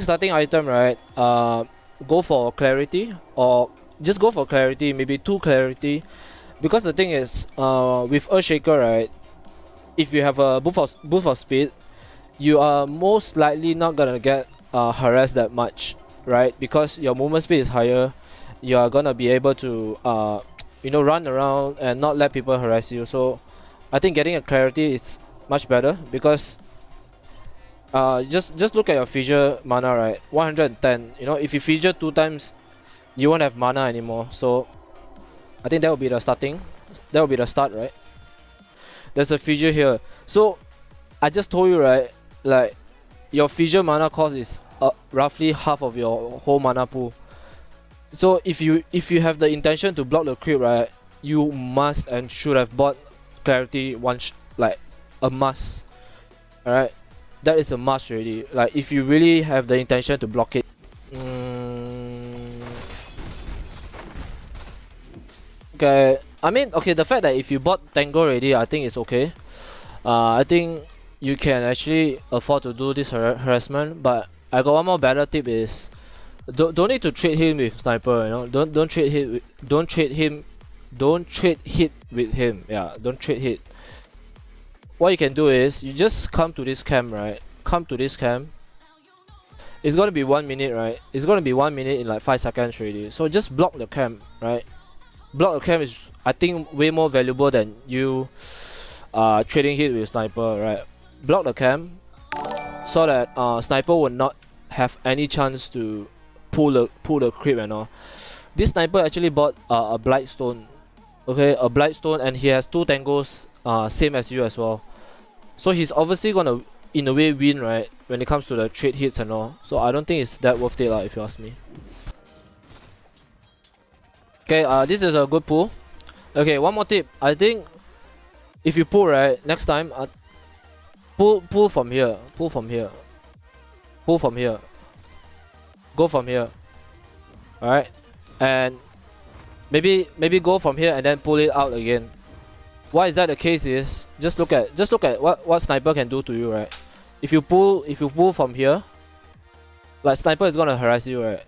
Starting item, right? Go for clarity, or just go for clarity, maybe 2 clarity, because the thing is, with Earthshaer, right? If you have a boost of speed, you are most likely not gonna get harassed that much, right? Because your movement speed is higher, you are gonna be able to run around and not let people harass you. So I think getting a clarity is much better, because just look at your fissure mana, right? 110. You know, if you fissure 2 times, you won't have mana anymore. So I think that will be the starting. That will be the start, right? There's a fissure here. So I just told you, right? Like your fissure mana cost is roughly half of your whole mana pool. So if you have the intention to block the creep, right, you must and should have bought clarity like a must. Alright, that is a must already. Like if you really have the intention to block it. Okay, I mean, okay, the fact that if you bought Tango already, I think it's okay. I think you can actually afford to do this harassment. But I got one more better tip is, don't need to trade him with sniper. You know, don't trade hit with him. Yeah, don't trade hit. What you can do is you just come to this camp, right? Come to this camp. It's gonna be 1 minute, right? It's gonna be 1 minute in like 5 seconds already. So just block the camp, right? Block the camp is, I think, way more valuable than you trading hit with sniper, right? Block the camp so that sniper will not have any chance to pull the creep and all. This sniper actually bought a Blightstone, okay, a Blightstone, and he has 2 tangos, same as you as well. So he's obviously gonna, in a way, win, right, when it comes to the trade hits and all. So I don't think it's that worth it, if you ask me. Okay, this is a good pull. Okay, one more tip. I think if you pull, right, next time, pull from here, pull from here, pull from here, go from here. Alright, and maybe go from here and then pull it out again. Why is that the case is, just look at what sniper can do to you, right? If you pull from here, like sniper is gonna harass you, right?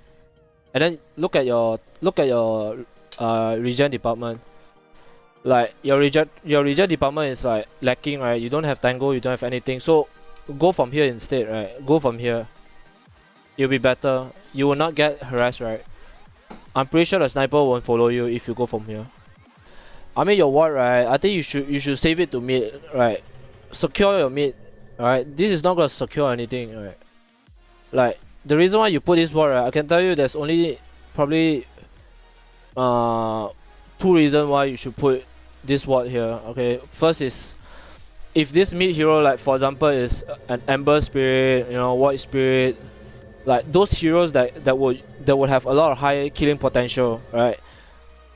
And then look at your regen department. Like your regen department is like lacking, right? You don't have tango, you don't have anything. So go from here instead, right? Go from here. You'll be better. You will not get harassed, right? I'm pretty sure the sniper won't follow you if you go from here. I mean, your ward, right? I think you should save it to mid, right? Secure your mid, alright? This is not gonna secure anything, right? Like the reason why you put this ward, right? I can tell you there's only probably 2 reasons why you should put this ward here. Okay, first is if this mid hero, like for example, is an Ember Spirit, you know, Void Spirit, like those heroes that would have a lot of high killing potential, right?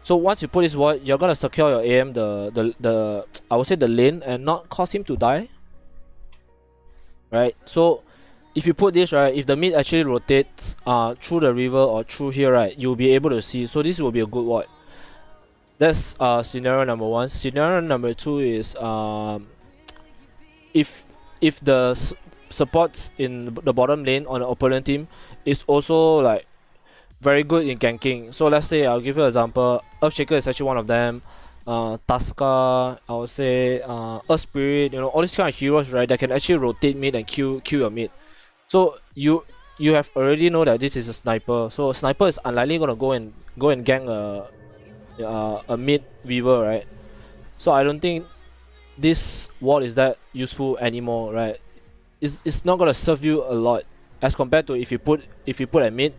So once you put this ward, you're gonna secure your AM the I would say the lane and not cause him to die, right? So if you put this, right, if the mid actually rotates through the river or through here, right, you'll be able to see. So this will be a good ward. That's scenario number 1. Scenario number 2 is if the supports in the bottom lane on the opponent team is also like very good in ganking. So let's say, I'll give you an example. Earthshaer is actually one of them. Tusker, I would say, Earth Spirit, you know, all these kind of heroes, right, that can actually rotate mid and kill your mid. So you have already know that this is a sniper. So a sniper is unlikely gonna go and gank a mid weaver, right? So I don't think this wall is that useful anymore, right? It's not gonna serve you a lot as compared to if you put a mid.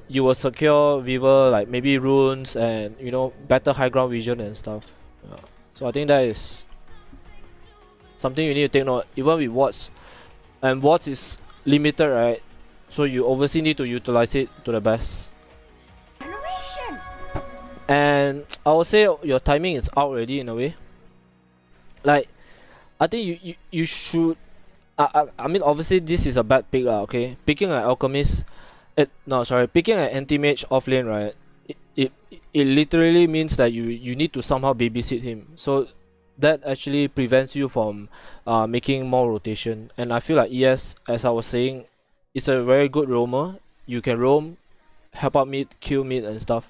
You will secure weaver, like maybe runes and, you know, better high ground vision and stuff. Yeah. So I think that is something you need to take note, even with wards. And wards is limited, right? So you obviously need to utilize it to the best. And I would say your timing is out already in a way. Like, I think you should. I mean, obviously this is a bad pick, okay? Picking an alchemist. Picking an anti-mage off lane, right? It literally means that you need to somehow babysit him. So that actually prevents you from making more rotation. And I feel like ES, as I was saying, is a very good roamer. You can roam, help out mid, kill mid and stuff.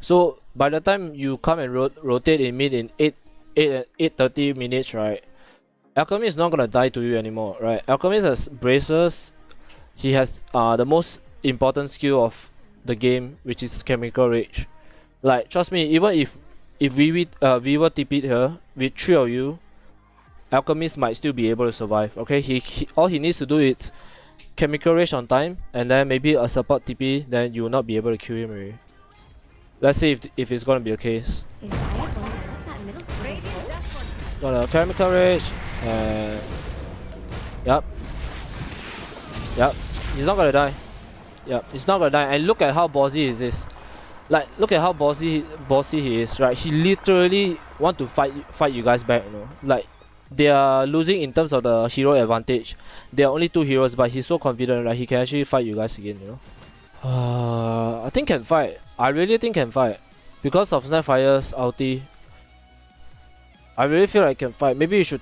So by the time you come and rotate in mid in 8:30 minutes, right? Alchemy is not gonna die to you anymore, right? Alchemist has braces. He has the most important skill of the game, which is chemical rage. Like, trust me, even if we were TP'd here with 3 of you, Alchemist might still be able to survive. Okay, he all he needs to do is chemical rage on time, and then maybe a support TP, then you will not be able to kill him already. Let's see if it's gonna be the case. Got a chemical rage, and yep, he's not gonna die. Yep, he's not gonna die. And look at how bossy is this. Like, look at how bossy he is, right? He literally want to fight you guys back, you know. Like, they are losing in terms of the hero advantage. There are only 2 heroes, but he's so confident that he can actually fight you guys again, you know. I think can fight. I really think can fight. Because of Snapfire's ulti, I really feel like can fight. Maybe you should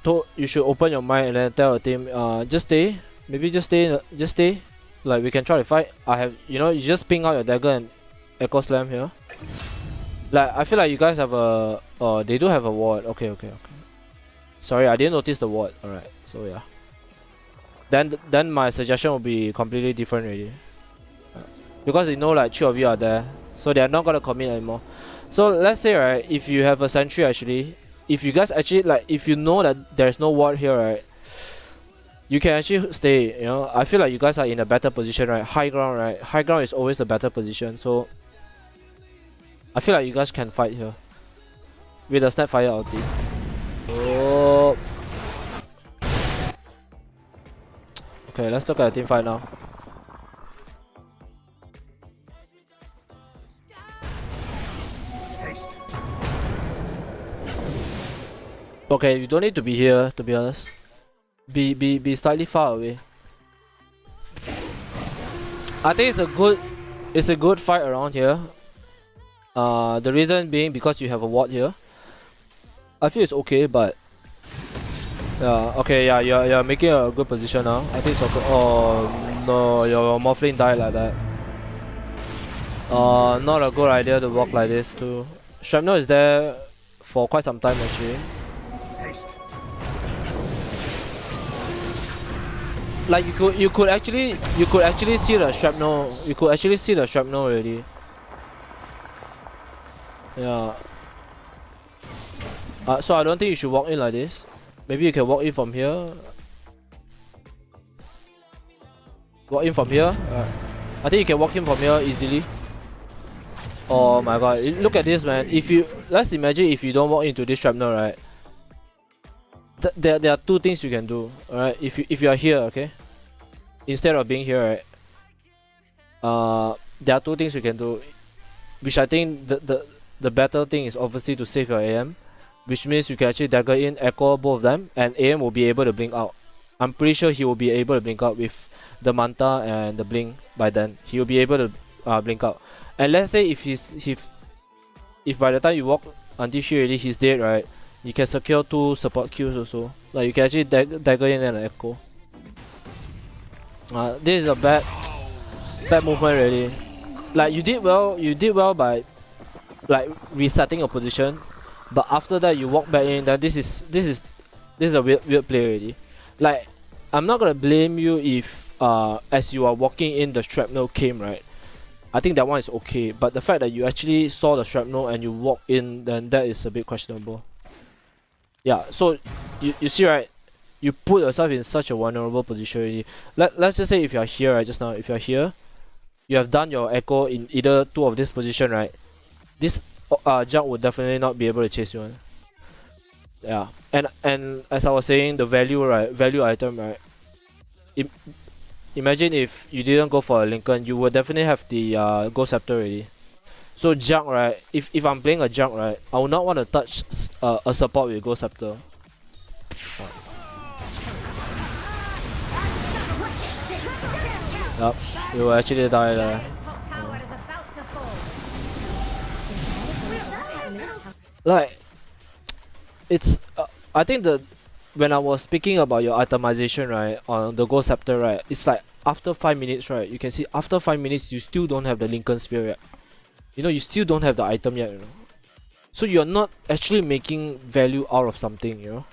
open your mind and then tell a team, just stay. Maybe just stay. Like, we can try to fight. You just ping out your dagger and echo slam here. Like, I feel like you guys have a, they do have a ward. Okay. Sorry, I didn't notice the ward. Alright, so yeah. Then my suggestion will be completely different already. Because they know like 3 of you are there, so they are not gonna commit anymore. So let's say, right, if you have a sentry actually, if you guys actually, like, if you know that there's no ward here, right, you can actually stay, you know. I feel like you guys are in a better position, right? High ground, right? High ground is always a better position, so I feel like you guys can fight here with the Snapfire ulti. Oh. Okay, let's look at the team fight now. Okay, you don't need to be here, to be honest. Be slightly far away. I think it's a good fight around here. The reason being because you have a ward here. I feel it's okay, but yeah, okay, yeah, you're making a good position now. I think it's okay. Oh no, your Morphling died like that. Not a good idea to walk like this too. Shrapnel is there for quite some time actually. Like, you could actually see the shrapnel. You could actually see the shrapnel already. Yeah. So I don't think you should walk in like this. Maybe you can walk in from here. Walk in from here. I think you can walk in from here easily. Oh my god! Look at this, man. Let's imagine if you don't walk into this shrapnel, right? There are 2 things you can do. Alright, if you are here, okay, instead of being here, right, there are 2 things you can do, which I think the better thing is obviously to save your AM, which means you can actually dagger in, echo both of them, and AM will be able to blink out. I'm pretty sure he will be able to blink out with the Manta and the blink. By then he will be able to blink out. And let's say if by the time you walk until here already he's dead, right, you can secure 2 support kills also. Like, you can actually dagger in and echo. This is a bad movement really. Like, you did well by like resetting your position, but after that you walk back in. Then this is a weird play already. Like, I'm not gonna blame you if as you are walking in the shrapnel came, right. I think that one is okay, but the fact that you actually saw the shrapnel and you walk in, then that is a bit questionable. Yeah, so you see, right, you put yourself in such a vulnerable position already. Let's just say if you are here, right, just now, if you are here, you have done your echo in either 2 of this position, right, this junk would definitely not be able to chase you. Yeah, and as I was saying, the value item, right, imagine if you didn't go for a Lincoln, you would definitely have the Ghost Scepter already. So junk, right, if I'm playing a junk, right, I would not want to touch a support with Ghost Scepter. Yup, you will actually die there. Like, it's I think when I was speaking about your itemization, right, on the Gold Scepter, right, it's like after 5 minutes, right, you can see after 5 minutes you still don't have the Lincoln Sphere yet. You know, you still don't have the item yet, you know. So you're not actually making value out of something, you know.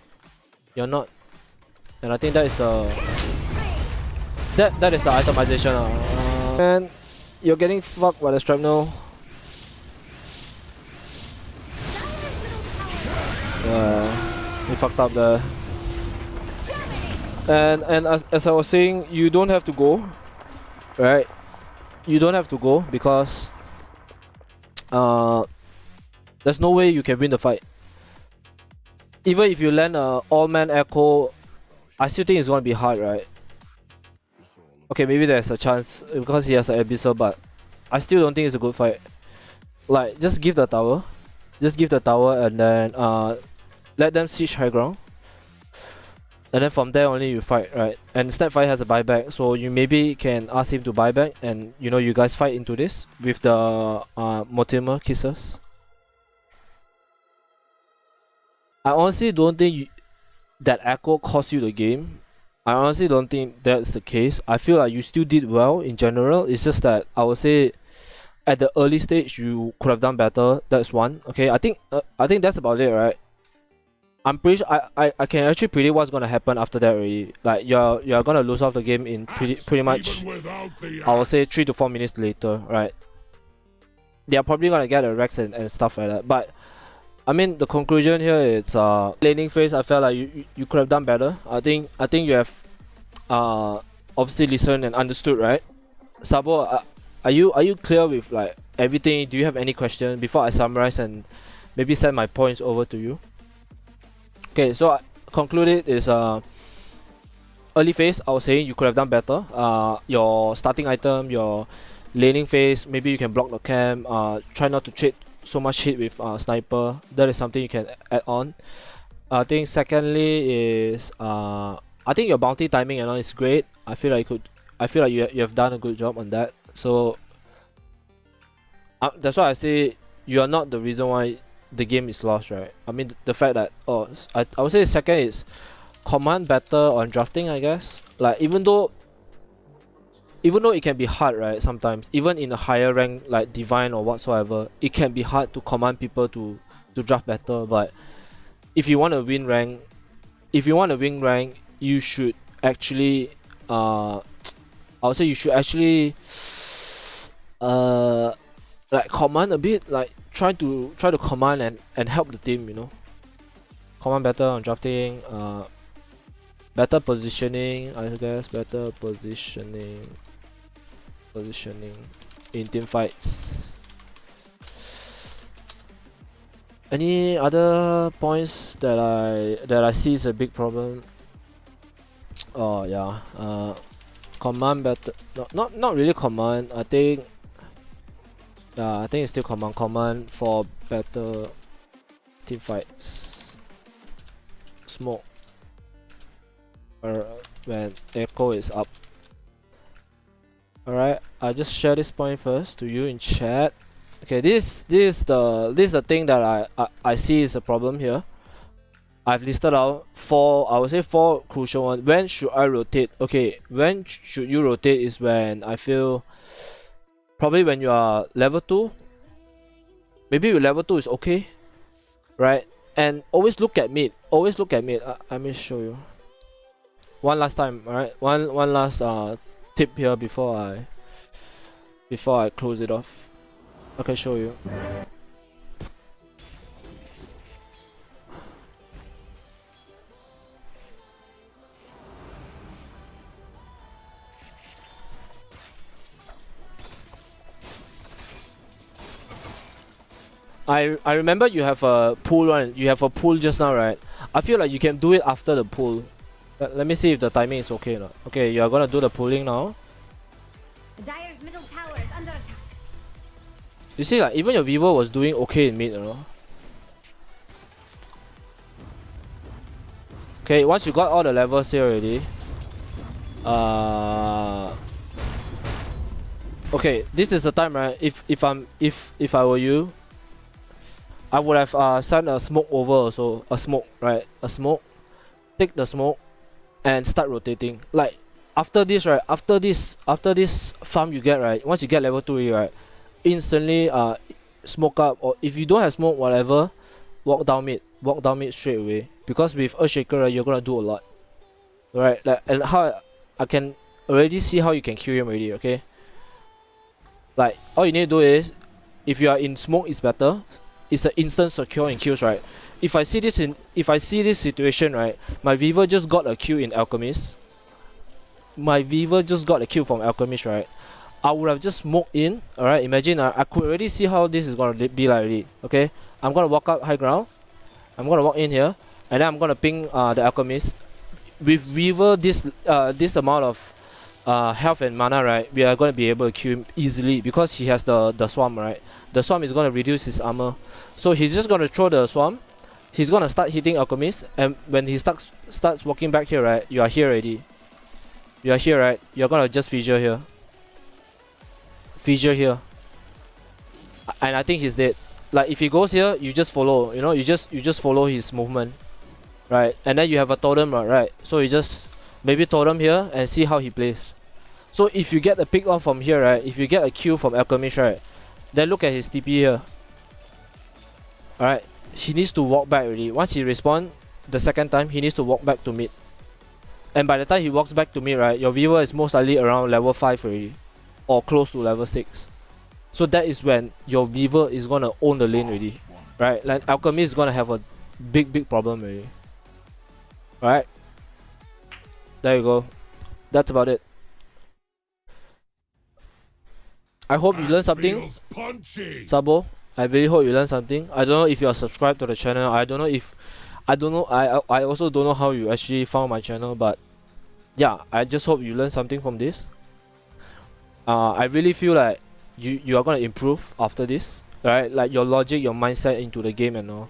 You're not. And I think that is the that is the itemization. And you're getting fucked by the Shrapnel. You fucked up there. And as I was saying, you don't have to go, right? You don't have to go because there's no way you can win the fight. Even if you land a all-man echo, I still think it's gonna be hard, right? Okay, maybe there's a chance because he has an abyssal, but I still don't think it's a good fight. Like, just give the tower. Just give the tower and then let them siege high ground. And then from there only you fight, right? And Snapfire has a buyback, so you maybe can ask him to buy back and you know you guys fight into this with the Mortimer Kisses. I honestly don't think that echo cost you the game. I honestly don't think that's the case. I feel like you still did well in general. It's just that I would say at the early stage you could have done better. That's one. Okay, I think that's about it, right? I'm pretty sure I can actually predict what's gonna happen after that already. Like you're gonna lose off the game in pretty much I would say 3 to 4 minutes later, right? They're probably gonna get a Rex and stuff like that. But I mean the conclusion here is laning phase I felt like you could have done better. I think you have obviously listened and understood, right? Sabo, are you clear with like everything? Do you have any question before I summarize and maybe send my points over to you? Okay, so I concluded is early phase I was saying you could have done better. Your starting item, your laning phase, maybe you can block the camp, try not to trade so much hit with sniper. That is something you can add on. I think secondly is I think your bounty timing and all is great. I feel like you have done a good job on that. So that's why I say you are not the reason why the game is lost, right? I mean the fact that I would say the second is command better on drafting, I guess. Like even though it can be hard, right? Sometimes even in a higher rank like divine or whatsoever, it can be hard to command people to draft better. But if you want to win rank, you should actually I would say you should actually like command a bit, like try to command and help the team, you know. Command better on drafting, better positioning, I guess, better positioning in team fights. Any other points that I see is a big problem? Oh yeah, command better, not really command. I think it's still command for better team fights. Smoke or when echo is up. Alright, I'll just share this point first to you in chat. Okay, this is the thing that I see is a problem here. I've listed out I would say four crucial ones. When should I rotate? Okay, when should you rotate is when I feel probably when you are level 2. Maybe your level 2 is okay, right? And always look at mid. Always look at mid. Let me show you. One last time, alright? One last tip here before I close it off. I can show you. I remember you have a pool one. You have a pool just now, right? I feel like you can do it after the pool. Let me see if the timing is okay or not. Okay, you are gonna do the pooling now. Dire's middle tower is under attack. You see, like even your Vivo was doing okay in mid, you know. Okay, once you got all the levels here already. Okay, this is the time, right? If I were you, I would have sent a smoke over also. A smoke, right? A smoke. take the smoke and start rotating. Like after this, right? After this farm you get, right? Once you get level 2, right? Instantly smoke up, or if you don't have smoke, whatever, walk down mid straight away. Because with Earthshaer, right, you're gonna do a lot, right? Like, and how I can already see how you can kill him already. Okay. Like all you need to do is, if you are in smoke, it's better. It's an instant secure in kills, right? If I see this situation, right, my Weaver just got a kill in Alchemist. My Weaver just got a kill from Alchemist, right? I would have just smoked in, alright? Imagine I could already see how this is gonna be like already. Okay, I'm gonna walk up high ground. I'm gonna walk in here, and then I'm gonna ping the Alchemist. With Weaver, this amount of health and mana, right, we are gonna be able to kill him easily because he has the Swarm, right? The Swarm is gonna reduce his armor, so he's just gonna throw the Swarm. He's gonna start hitting Alchemist, and when he starts walking back here, right, you are here already. You are here, right? You're gonna just fissure here. Fissure here. And I think he's dead. Like if he goes here, you just follow, you know, you just follow his movement. Right? And then you have a totem, right? So you just maybe totem here and see how he plays. So if you get a pick off from here, right? If you get a kill from Alchemist, right? Then look at his TP here. Alright. He needs to walk back already. Once he respawn the second time, he needs to walk back to mid. And by the time he walks back to mid, right, your Weaver is most likely around level 5 already. Or close to level 6. So that is when your Weaver is gonna own the lane already. Right? Like Alchemist is gonna have a big problem already. Alright. There you go. That's about it. I hope you learned something. Sabo, I really hope you learned something. I don't know if you are subscribed to the channel. I also don't know how you actually found my channel, but yeah, I just hope you learned something from this. I really feel like you are gonna improve after this, right? Like your logic, your mindset into the game and all.